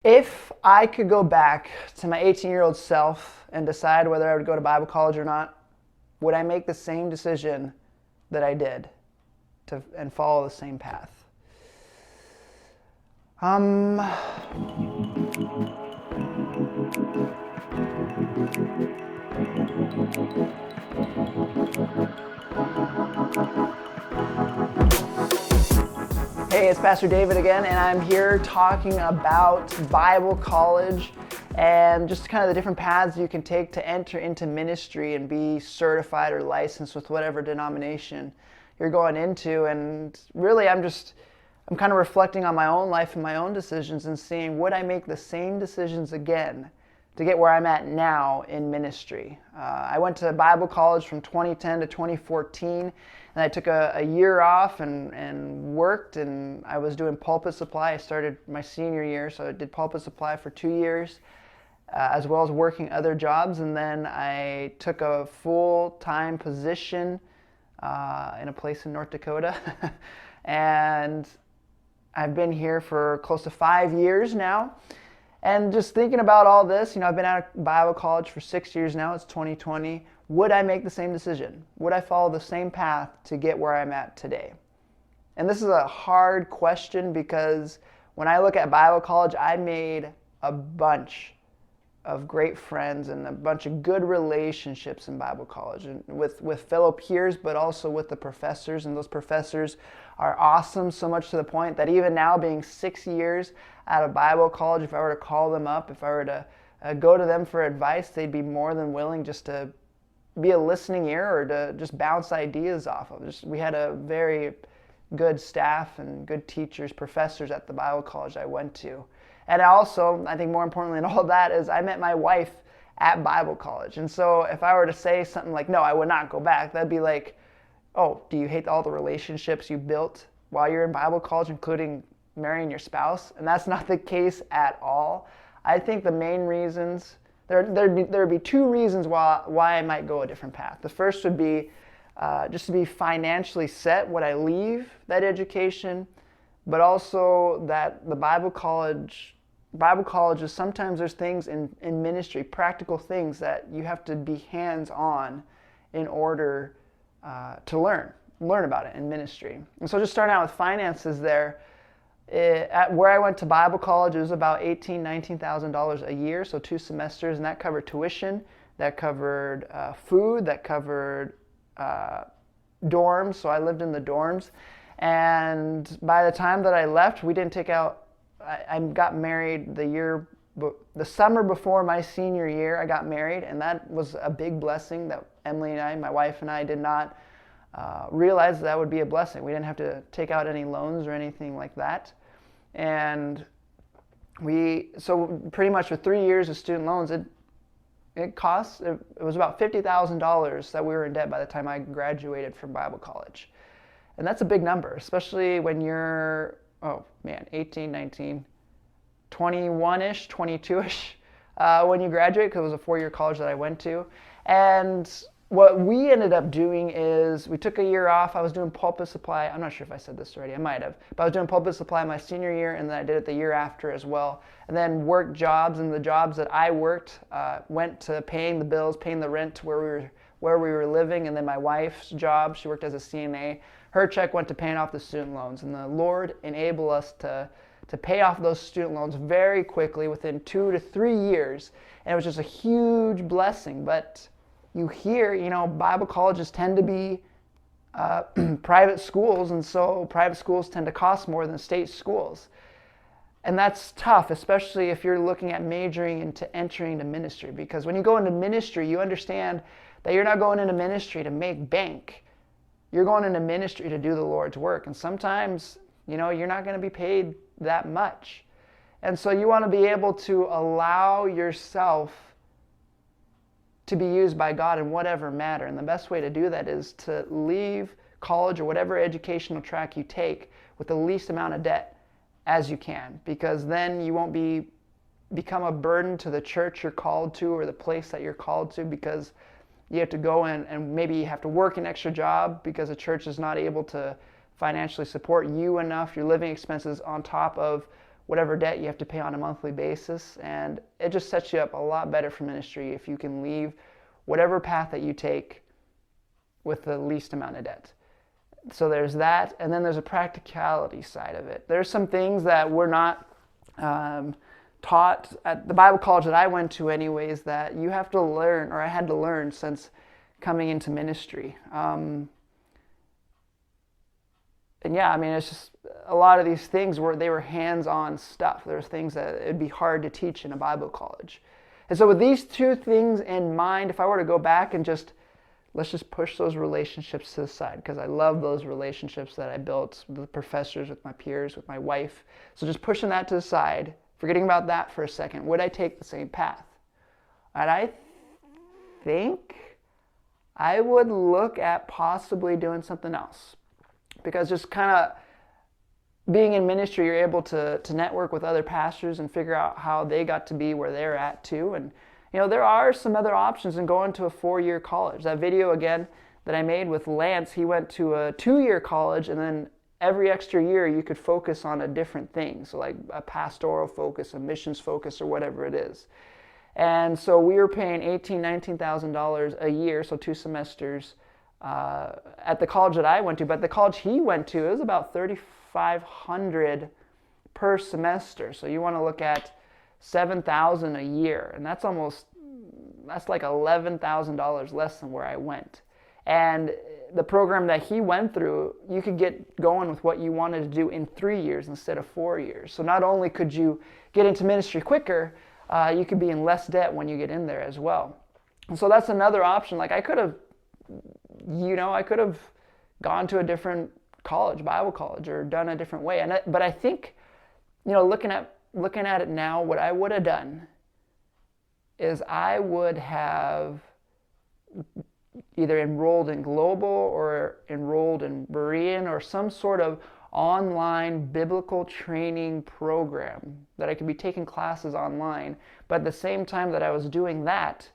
If I could go back to my 18-year-old self and decide whether I would go to Bible college or not, would I make the same decision that I did and follow the same path? Um, Hey, it's Pastor David again, and I'm here talking about Bible college and just kind of the different paths you can take to enter into ministry and be certified or licensed with whatever denomination you're going into. And really, I'm kind of reflecting on my own life and my own decisions and seeing, would I make the same decisions again to get where I'm at now in ministry? I went to Bible college from 2010 to 2014, and I took a year off and worked, and I was doing pulpit supply. I started my senior year, so I did pulpit supply for 2 years, as well as working other jobs, and then I took a full-time position in a place in North Dakota, and I've been here for close to 5 years now. And just thinking about all this, I've been out of Bible college for 6 years now. It's 2020. Would I make the same decision? Would I follow the same path to get where I'm at today? And this is a hard question because when I look at Bible college, I made a bunch of great friends and a bunch of good relationships in Bible college, and with fellow peers, but also with the professors. And those professors are awesome, so much to the point that even now, being 6 years out of Bible college, if I were to call them up, if I were to go to them for advice, they'd be more than willing just to be a listening ear or to just bounce ideas off of. We had a very good staff and good teachers, professors at the Bible college I went to. And also, I think more importantly than all that is I met my wife at Bible college. And so if I were to say something like, no, I would not go back, that'd be like, oh, do you hate all the relationships you built while you're in Bible college, including marrying your spouse? And that's not the case at all. I think the main reasons, there'd be two reasons why I might go a different path. The first would be just to be financially set when I leave that education, but also that the Bible colleges, sometimes there's things in ministry, practical things that you have to be hands-on in order to learn about it in ministry. And so just starting out with finances there, at where I went to Bible college, it was about $18,000, $19,000 a year, so 2 semesters, and that covered tuition, that covered food, that covered dorms, so I lived in the dorms. And by the time that I left, we didn't take out, I got married the summer before my senior year. I got married, and that was a big blessing that Emily and I, my wife and I, did not realize that would be a blessing. We didn't have to take out any loans or anything like that. And so pretty much for 3 years of student loans, it was about $50,000 that we were in debt by the time I graduated from Bible college. And that's a big number, especially when you're, 18, 19, 21-ish, 22-ish when you graduate, because it was a 4-year college that I went to. And what we ended up doing is we took a year off. I was doing pulpit supply. I'm not sure if I said this already. I might have. But I was doing pulpit supply my senior year, and then I did it the year after as well. And then worked jobs, and the jobs that I worked went to paying the bills, paying the rent to where we were living. And then my wife's job, she worked as a CNA. Her check went to paying off the student loans. And the Lord enabled us to pay off those student loans very quickly within 2 to 3 years. And it was just a huge blessing. But you hear, Bible colleges tend to be private schools, and so private schools tend to cost more than state schools. And that's tough, especially if you're looking at majoring into entering into ministry, because when you go into ministry, you understand that you're not going into ministry to make bank. You're going into ministry to do the Lord's work, and sometimes, you're not going to be paid that much. And so you want to be able to allow yourself to be used by God in whatever matter. And the best way to do that is to leave college or whatever educational track you take with the least amount of debt as you can, because then you won't become a burden to the church you're called to or the place that you're called to, because you have to go in and maybe you have to work an extra job because the church is not able to financially support you enough, your living expenses on top of whatever debt you have to pay on a monthly basis. And it just sets you up a lot better for ministry if you can leave whatever path that you take with the least amount of debt. So there's that, and then there's a practicality side of it. There's some things that we're not taught at the Bible college that I went to anyways, that you have to learn, or I had to learn since coming into ministry. And yeah, I mean, it's just a lot of these things they were hands-on stuff. There's things that it'd be hard to teach in a Bible college. And so with these two things in mind, if I were to go back and let's just push those relationships to the side, because I love those relationships that I built with the professors, with my peers, with my wife. So just pushing that to the side, forgetting about that for a second, would I take the same path? And I think I would look at possibly doing something else. Because just kind of being in ministry, you're able to network with other pastors and figure out how they got to be where they're at too. And there are some other options in going to a 4-year college. That video again that I made with Lance, he went to a 2-year college, and then every extra year you could focus on a different thing. So like a pastoral focus, a missions focus, or whatever it is. And so we were paying $18,000, $19,000 a year, so 2 semesters at the college that I went to. But the college he went to, it was about $3,500 per semester. So you want to look at $7,000 a year, and that's like $11,000 less than where I went. And the program that he went through, you could get going with what you wanted to do in 3 years instead of 4 years. So not only could you get into ministry quicker, you could be in less debt when you get in there as well. And so that's another option. Like I could have gone to a different college, Bible college, or done a different way. But I think, looking at it now, what I would have done is I would have either enrolled in Global or enrolled in Berean or some sort of online biblical training program that I could be taking classes online. But at the same time that I was doing that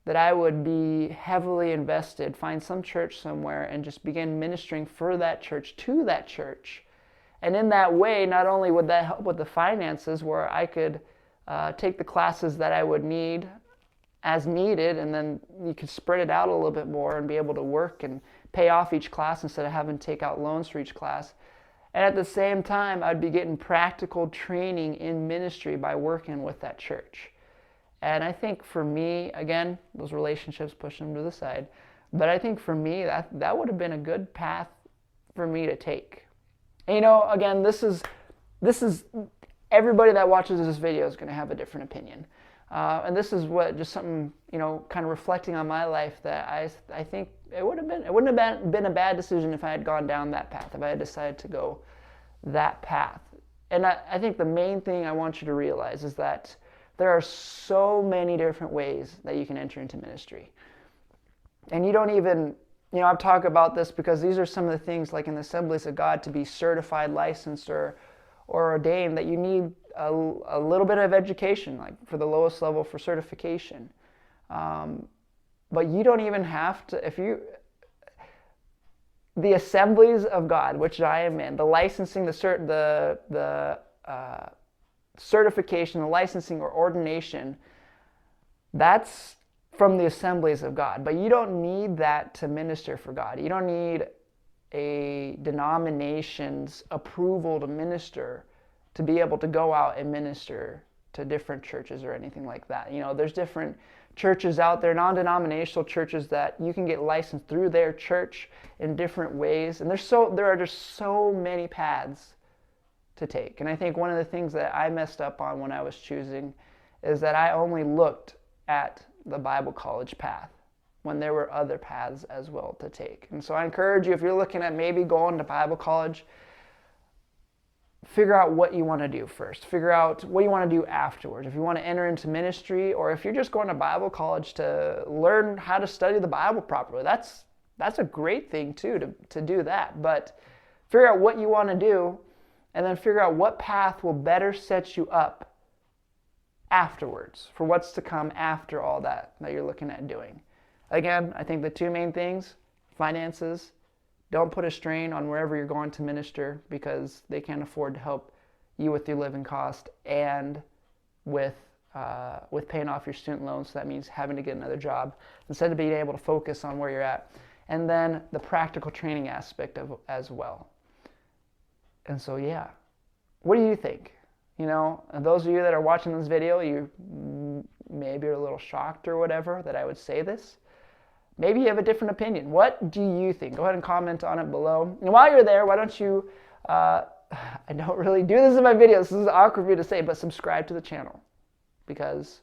I would be heavily invested, find some church somewhere and just begin ministering for that church, to that church. And in that way, not only would that help with the finances, where I could take the classes that I would need as needed, and then you could spread it out a little bit more and be able to work and pay off each class instead of having to take out loans for each class. And at the same time, I'd be getting practical training in ministry by working with that church. And I think for me, again, those relationships, pushing them to the side, but I think for me, that would have been a good path for me to take. And, again, this is everybody that watches this video is going to have a different opinion. And this is just something, kind of reflecting on my life, that I think it wouldn't have been a bad decision if I had gone down that path, if I had decided to go that path. And I think the main thing I want you to realize is that there are so many different ways that you can enter into ministry. And you don't even, I've talked about this because these are some of the things, like in the Assemblies of God, to be certified, licensed, or ordained, that you need a little bit of education, like for the lowest level for certification. But you don't even have to, the Assemblies of God, which I am in, the licensing, the certification, the licensing or ordination, that's from the Assemblies of God. But you don't need that to minister for God. You don't need a denomination's approval to minister, to be able to go out and minister to different churches or anything like that. There's different churches out there, non-denominational churches, that you can get licensed through their church in different ways. And there are just so many paths to take. And I think one of the things that I messed up on when I was choosing is that I only looked at the Bible college path when there were other paths as well to take. And so I encourage you, if you're looking at maybe going to Bible college, figure out what you want to do first. Figure out what you want to do afterwards. If you want to enter into ministry, or if you're just going to Bible college to learn how to study the Bible properly, that's a great thing too, to do that. But figure out what you want to do, and then figure out what path will better set you up afterwards for what's to come after all that you're looking at doing. Again, I think the two main things: finances. Don't put a strain on wherever you're going to minister, because they can't afford to help you with your living cost and with paying off your student loans. So that means having to get another job instead of being able to focus on where you're at. And then the practical training aspect of as well. And so, yeah, what do you think? You know, and those of you that are watching this video, you maybe are a little shocked or whatever that I would say this. Maybe you have a different opinion. What do you think? Go ahead and comment on it below. And while you're there, why don't you, I don't really do this in my videos, this is awkward for me to say, but subscribe to the channel, because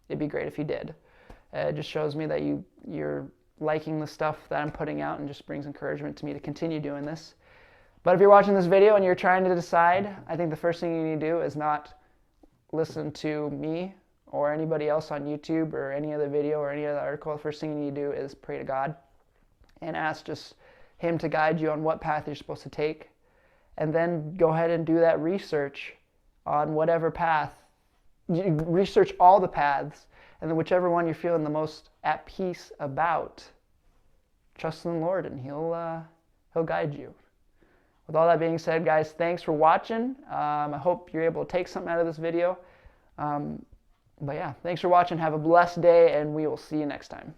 it'd be great if you did. It just shows me that you're liking the stuff that I'm putting out and just brings encouragement to me to continue doing this. But if you're watching this video and you're trying to decide, I think the first thing you need to do is not listen to me or anybody else on YouTube or any other video or any other article. The first thing you need to do is pray to God and ask just Him to guide you on what path you're supposed to take. And then go ahead and do that research on whatever path. Research all the paths, and then whichever one you're feeling the most at peace about, trust in the Lord and He'll guide you. With all that being said, guys, thanks for watching. I hope you're able to take something out of this video. But yeah, thanks for watching. Have a blessed day, and we will see you next time.